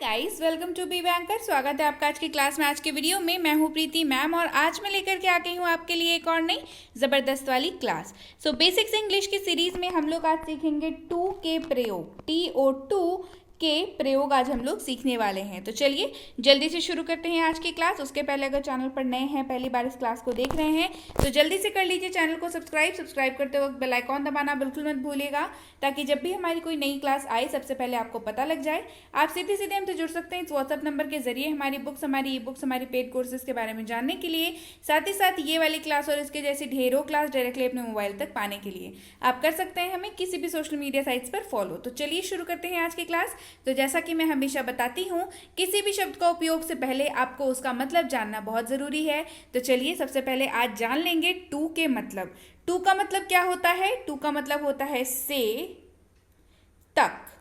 Guys, welcome to Be Banker. स्वागत है आपका आज की क्लास में। आज के वीडियो में मैं हूँ प्रीति मैम और आज मैं लेकर के आ गई हूँ आपके लिए एक और नई ज़बरदस्त वाली क्लास। बेसिक्स इंग्लिश की सीरीज में हम लोग आज सीखेंगे टू के प्रयोग, TO2 के प्रयोग आज हम लोग सीखने वाले हैं। तो चलिए जल्दी से शुरू करते हैं आज की क्लास। उसके पहले अगर चैनल पर नए हैं, पहली बार इस क्लास को देख रहे हैं, तो जल्दी से कर लीजिए चैनल को सब्सक्राइब करते वक्त बेल आइकॉन दबाना बिल्कुल मत भूलिएगा, ताकि जब भी हमारी कोई नई क्लास आए सबसे पहले आपको पता लग जाए। आप सीधे सीधे हमसे जुड़ सकते हैं इस व्हाट्सअप नंबर के जरिए हमारी बुक्स, हमारी ई बुक्स, हमारी पेड कोर्सेज के बारे में जानने के लिए, साथ ही साथ ये वाली क्लास और इसके जैसी ढेरों क्लास डायरेक्टली अपने मोबाइल तक पाने के लिए आप कर सकते हैं हमें किसी भी सोशल मीडिया साइट्स पर फॉलो। तो चलिए शुरू करते हैं आज की क्लास। तो जैसा कि मैं हमेशा बताती हूँ, किसी भी शब्द का उपयोग से पहले आपको उसका मतलब जानना बहुत ज़रूरी है। तो चलिए सबसे पहले आज जान लेंगे टू के मतलब। टू का मतलब क्या होता है? टू का मतलब होता है से तक।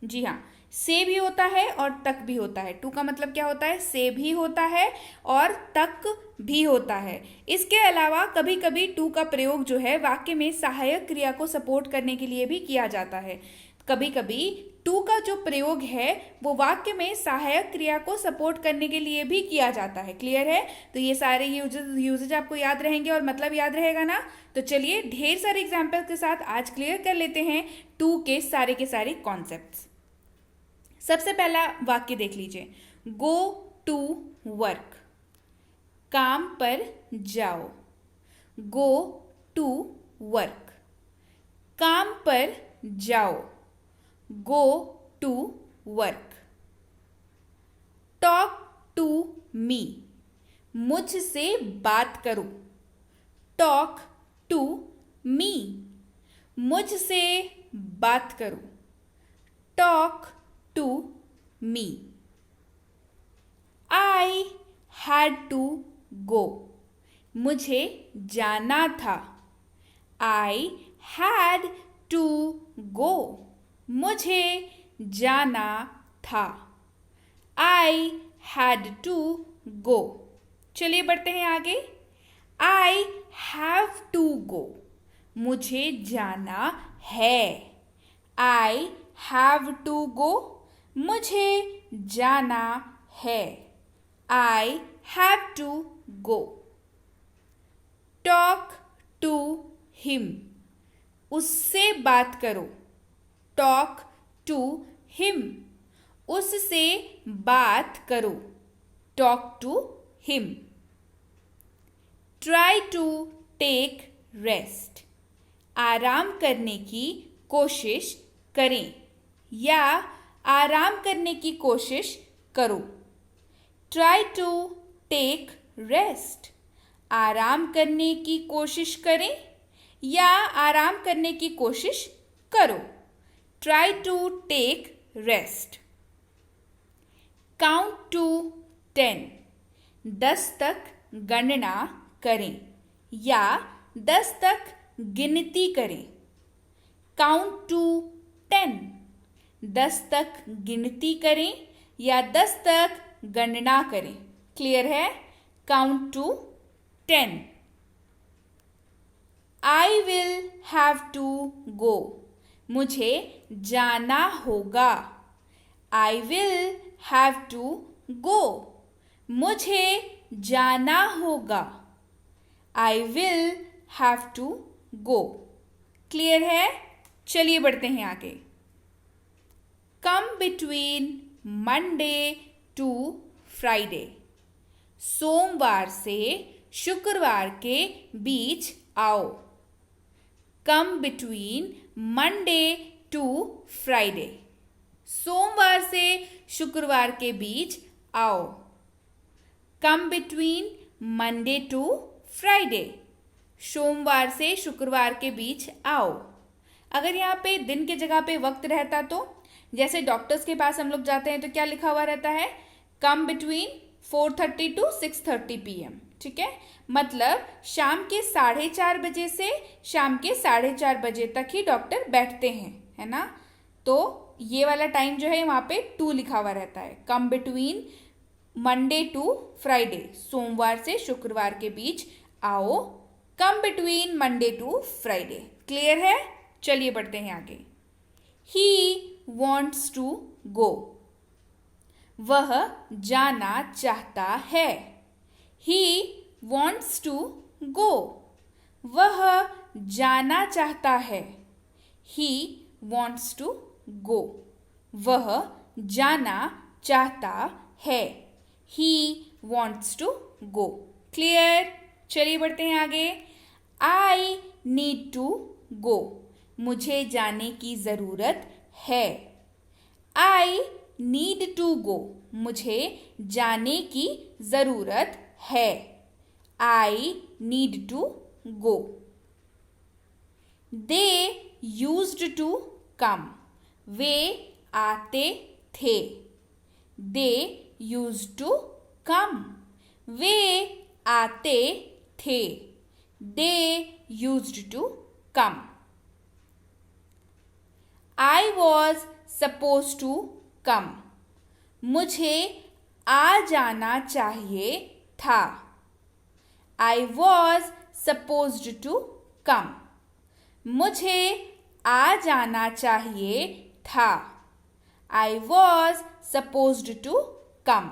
जी हाँ, से भी होता है और तक भी होता है। टू का मतलब क्या होता है? से भी होता है और तक भी होता है। इसके अलावा कभी कभी टू का प्रयोग जो है वाक्य में सहायक क्रिया को सपोर्ट करने के लिए भी किया जाता है। कभी कभी टू का जो प्रयोग है वो वाक्य में सहायक क्रिया को सपोर्ट करने के लिए भी किया जाता है। क्लियर है? तो ये सारे यूजेज आपको याद रहेंगे और मतलब याद रहेगा ना। तो चलिए ढेर सारे एग्जाम्पल के साथ आज क्लियर कर लेते हैं टू के सारे कॉन्सेप्ट्स। सबसे पहला वाक्य देख लीजिए, गो टू वर्क, काम पर जाओ। गो टू वर्क, काम पर जाओ। Go to work. Talk to me, मुझसे बात करो। टॉक टू मी, मुझसे बात करो। Talk to me. I had to go, मुझे जाना था। आई हैड टू गो, मुझे जाना था। I had to go. चलिए बढ़ते हैं आगे। आई हैव टू गो, मुझे जाना है। आई हैव टू गो, मुझे जाना है। I have to go. Talk to him, उससे बात करो। टॉक टू हिम, उससे बात करो। Talk to him. Try to take rest, आराम करने की कोशिश करें या आराम करने की कोशिश करो। ट्राई टू टेक रेस्ट, आराम करने की कोशिश करें या आराम करने की कोशिश करो। Try to take rest. Count to 10, 10 तक गणना करें या 10 तक गिनती करें। काउंट टू 10, 10 तक गिनती करें या 10 तक गणना करें। क्लियर है? Count to 10। I will have to go, मुझे जाना होगा। I will have to go, मुझे जाना होगा। I will have to go. Clear है? चलिए बढ़ते हैं आगे। Come between Monday to Friday, सोमवार से शुक्रवार के बीच आओ। Come between Monday to Friday, सोमवार से शुक्रवार के बीच आओ। Come between Monday to Friday, सोमवार से शुक्रवार के बीच आओ। अगर यहाँ पे दिन के जगह पे वक्त रहता तो, जैसे डॉक्टर्स के पास हम लोग जाते हैं तो क्या लिखा हुआ रहता है? Come between 4:30 to 6:30 PM। ठीक है, मतलब शाम के 4:30 बजे से शाम के 4:30 बजे तक ही डॉक्टर बैठते हैं, है ना। तो ये वाला टाइम जो है वहाँ पे 2 लिखा हुआ रहता है। Come between Monday to Friday, सोमवार से शुक्रवार के बीच आओ। Come between Monday to Friday. Clear है? चलिए बढ़ते हैं आगे। ही वॉन्ट्स टू गो, वह जाना चाहता है। He wants to go. वह जाना चाहता है। He wants to go. वह जाना चाहता है। He wants to go. Clear? चलिए बढ़ते हैं आगे। I need to go. मुझे जाने की ज़रूरत है। I need to go. मुझे जाने की ज़रूरत है। I need to go. They used to come. वे आते थे। They used to come. वे आते थे। They used to come. I was supposed to come. मुझे आ जाना चाहिए था। I was supposed to come. मुझे आ जाना चाहिए था। I was supposed to come.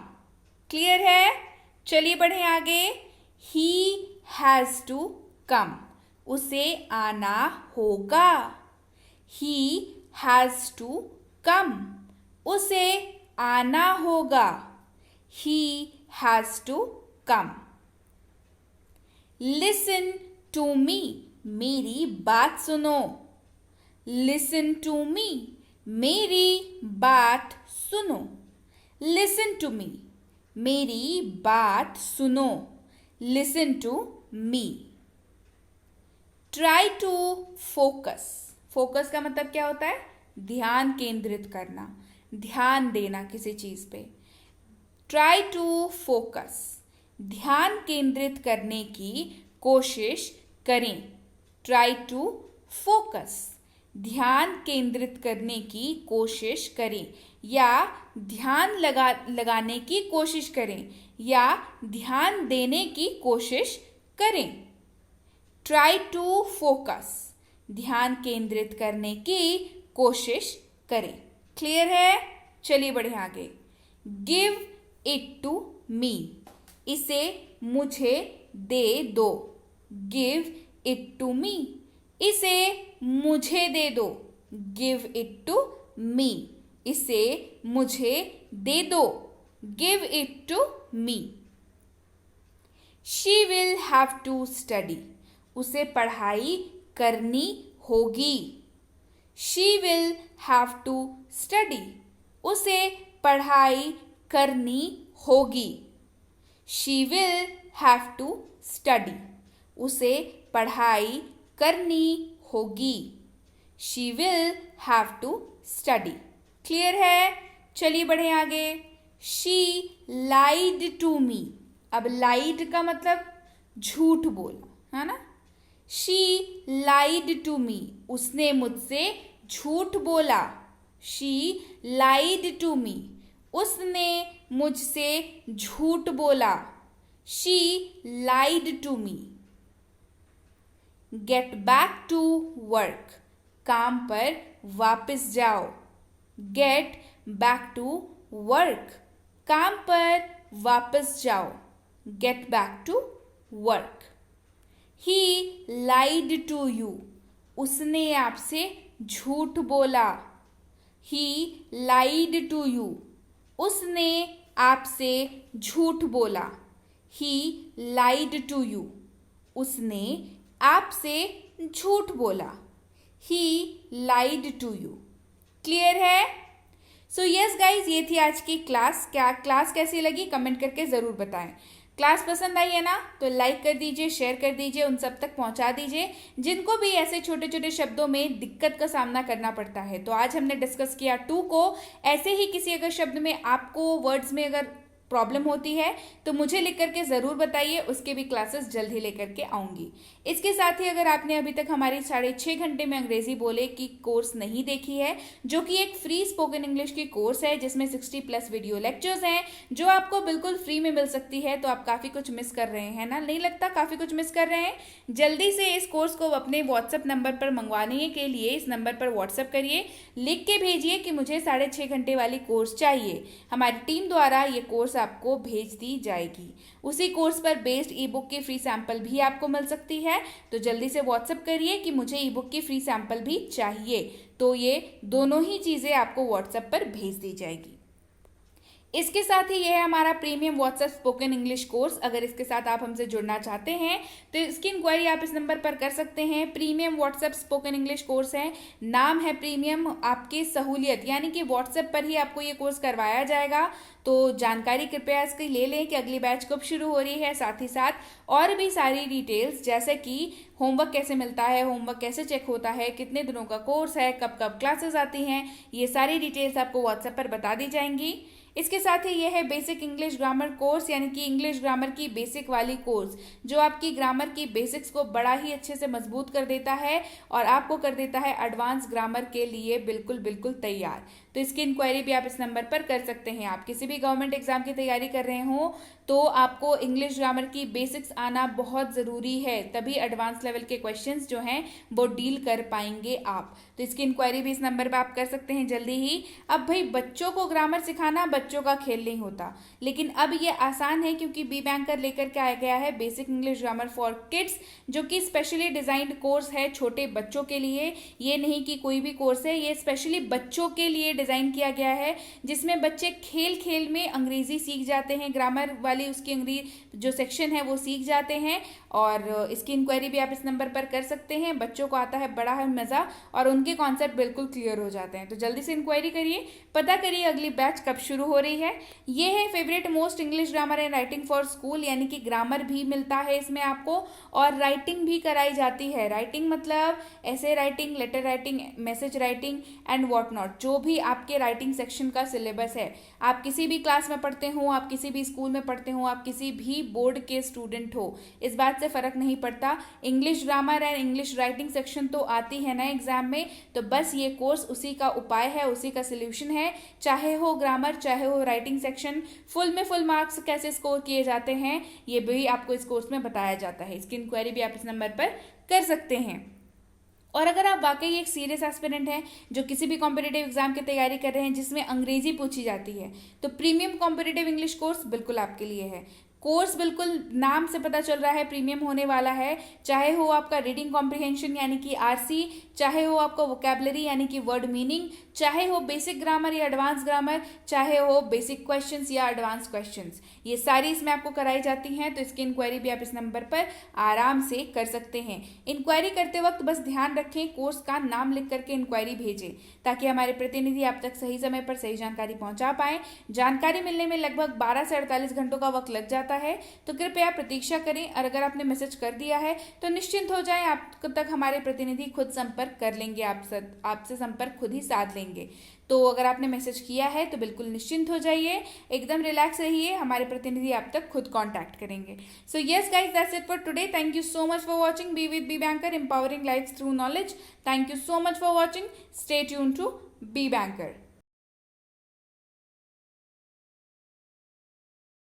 Clear है? चलिए बढ़े आगे। He has to come. उसे आना होगा। He has to come. उसे आना होगा। He has to come. Listen to me. मेरी बात सुनो। Listen to me. मेरी बात सुनो। Listen to me. मेरी बात सुनो। Listen to me. Try to focus. Focus का मतलब क्या होता है? ध्यान केंद्रित करना, ध्यान देना किसी चीज पे। Try to focus. ध्यान केंद्रित करने की कोशिश करें। Try to focus. ध्यान केंद्रित करने की कोशिश करें या ध्यान लगाने की कोशिश करें या ध्यान देने की कोशिश करें। Try to focus. ध्यान केंद्रित करने की कोशिश करें। क्लियर है? चलिए बढ़े आगे। Give it to me. इसे मुझे दे दो। Give it to me. इसे मुझे दे दो। Give it to me. इसे मुझे दे दो। Give it to me. She will have to study. उसे पढ़ाई करनी होगी। She will have to study. उसे पढ़ाई करनी होगी। She will have to study. उसे पढ़ाई करनी होगी। She will have to study. Clear है? चलिए बढ़े आगे। She lied to me. अब lied का मतलब झूठ बोला, है ना? She lied to me. उसने मुझसे झूठ बोला। She lied to me. उसने मुझसे झूठ बोला। She lied to me. Get back to work. काम पर वापस जाओ। Get back to work. काम पर वापस जाओ। Get back to work. He lied to you. उसने आपसे झूठ बोला। He lied to you. उसने आपसे झूठ बोला। He lied to you. उसने आपसे झूठ बोला। He lied to you. Clear है? सो यस गाइज, ये थी आज की क्लास। क्या क्लास कैसी लगी कमेंट करके ज़रूर बताएं। क्लास पसंद आई है ना तो लाइक कर दीजिए, शेयर कर दीजिए, उन सब तक पहुंचा दीजिए जिनको भी ऐसे छोटे छोटे शब्दों में दिक्कत का सामना करना पड़ता है। तो आज हमने डिस्कस किया टू को। ऐसे ही किसी अगर शब्द में आपको वर्ड्स में अगर प्रॉब्लम होती है तो मुझे लिख करके ज़रूर बताइए, उसके भी क्लासेस जल्द ही लेकर के आऊँगी। इसके साथ ही अगर आपने अभी तक हमारी 6.5 घंटे में अंग्रेजी बोले की कोर्स नहीं देखी है, जो कि एक फ्री स्पोकन इंग्लिश की कोर्स है जिसमें 60+ वीडियो लेक्चर्स हैं जो आपको बिल्कुल फ्री में मिल सकती है, तो आप काफ़ी कुछ मिस कर रहे हैं ना, नहीं लगता काफ़ी कुछ मिस कर रहे हैं? जल्दी से इस कोर्स को अपने व्हाट्सएप नंबर पर मंगवाने के लिए इस नंबर पर व्हाट्सएप करिए, लिख के भेजिए कि मुझे 6.5 घंटे वाली कोर्स चाहिए। हमारी टीम द्वारा ये कोर्स आपको भेज दी जाएगी। उसी कोर्स पर बेस्ड ई बुक की फ्री सैंपल भी आपको मिल सकती है, तो जल्दी से व्हाट्सएप करिए कि मुझे ई बुक की फ्री सैंपल भी चाहिए, तो ये दोनों ही चीज़ें आपको व्हाट्सएप पर भेज दी जाएगी। इसके साथ ही यह है हमारा premium WhatsApp spoken English course. अगर इसके साथ आप हमसे जुड़ना चाहते हैं तो इसकी इंक्वायरी आप इस नंबर पर कर सकते हैं। Premium WhatsApp spoken English course है, नाम है प्रीमियम, आपकी सहूलियत यानी कि व्हाट्सएप पर ही आपको ये कोर्स करवाया जाएगा। तो जानकारी कृपया इसकी ले लें कि अगली बैच कब शुरू हो रही है, साथ ही साथ और भी सारी डिटेल्स जैसे कि होमवर्क कैसे मिलता है, होमवर्क कैसे चेक होता है, कितने दिनों का कोर्स है, कब कब क्लासेस आती हैं, ये सारी डिटेल्स आपको व्हाट्सएप पर बता दी जाएंगी। इसके साथ ही यह है बेसिक इंग्लिश ग्रामर कोर्स, यानी कि इंग्लिश ग्रामर की बेसिक वाली कोर्स, जो आपकी ग्रामर की बेसिक्स को बड़ा ही अच्छे से मजबूत कर देता है और आपको कर देता है एडवांस ग्रामर के लिए बिल्कुल तैयार। तो इसकी इंक्वायरी भी आप इस नंबर पर कर सकते हैं। आप किसी भी गवर्नमेंट एग्जाम की तैयारी कर रहे हो तो आपको इंग्लिश ग्रामर की बेसिक्स आना बहुत ज़रूरी है, तभी एडवांस लेवल के क्वेश्चंस जो हैं वो डील कर पाएंगे आप। तो इसकी इंक्वायरी भी इस नंबर पर आप कर सकते हैं जल्दी ही। अब भाई बच्चों को ग्रामर सिखाना बच्चों का खेल नहीं होता, लेकिन अब ये आसान है क्योंकि बी बैंकर लेकर के आया गया है basic English grammar for kids, जो कि स्पेशली डिजाइंड कोर्स है छोटे बच्चों के लिए। ये नहीं कि कोई भी कोर्स है, ये स्पेशली बच्चों के लिए डिजाइन किया गया है, जिसमें बच्चे खेल खेल में अंग्रेजी सीख जाते हैं, ग्रामर वाली उसकी अंग्रेजी जो सेक्शन है वो सीख जाते हैं। और इसकी इंक्वायरी भी आप इस नंबर पर कर सकते हैं। बच्चों को आता है बड़ा है मजा और उनके कॉन्सेप्ट बिल्कुल क्लियर हो जाते हैं। तो जल्दी से इंक्वायरी करिए, पता करिए अगली बैच कब शुरू हो रही है। ये है favourite most English grammar and writing for school, यानी कि ग्रामर भी मिलता है इसमें आपको और राइटिंग भी कराई जाती है। राइटिंग मतलब ऐसे writing, letter writing, message writing and what not, जो भी आपके राइटिंग सेक्शन का सिलेबस है। आप किसी भी क्लास में पढ़ते हो, आप किसी भी स्कूल में पढ़ते हो, आप किसी भी बोर्ड के स्टूडेंट हो, इस बात से फर्क नहीं पड़ता। English grammar and English writing section तो आती है ना एग्जाम में, तो बस ये कोर्स उसी का उपाय है, उसी का सोल्यूशन है। चाहे हो ग्रामर चाहे हो राइटिंग सेक्शन, फुल में फुल मार्क्स कैसे स्कोर किए जाते हैं ये भी आपको इस कोर्स में बताया जाता है। इसकी इंक्वायरी भी आप इस नंबर पर कर सकते हैं। और अगर आप वाकई एक सीरियस एस्पिरेंट हैं जो किसी भी कॉम्पिटिटिव एग्जाम की तैयारी कर रहे हैं जिसमें अंग्रेजी पूछी जाती है, तो प्रीमियम कॉम्पिटिटिव इंग्लिश कोर्स बिल्कुल आपके लिए है। कोर्स बिल्कुल नाम से पता चल रहा है प्रीमियम होने वाला है। चाहे हो आपका रीडिंग कॉम्प्रिहेंशन यानी कि आरसी, चाहे हो आपका वोकैबुलरी यानी कि वर्ड मीनिंग, चाहे हो बेसिक ग्रामर या एडवांस ग्रामर, चाहे हो बेसिक क्वेश्चंस या एडवांस क्वेश्चंस, ये सारी इसमें आपको कराई जाती हैं। तो इसकी इंक्वायरी भी आप इस नंबर पर आराम से कर सकते हैं। इंक्वायरी करते वक्त बस ध्यान रखें कोर्स का नाम लिख करके इंक्वायरी भेजें, ताकि हमारे प्रतिनिधि आप तक सही समय पर सही जानकारी पहुंचा पाए। जानकारी मिलने में लगभग 12 से 48 घंटों का वक्त लग जाता है, तो कृपया प्रतीक्षा करें। और अगर आपने मैसेज कर दिया है तो निश्चिंत हो जाएं, आप तक हमारे प्रतिनिधि खुद संपर्क कर लेंगे, आपसे संपर्क खुद ही साध लेंगे। तो अगर आपने मैसेज किया है तो बिल्कुल निश्चिंत हो जाइए, एकदम रिलैक्स रहिए, हमारे प्रतिनिधि आप तक खुद कांटेक्ट करेंगे। So yes guys, that's it for today. Thank you so much for watching be with Be Banker, empowering lifes through knowledge. Thank you so much for watching, stay tuned to Be banker.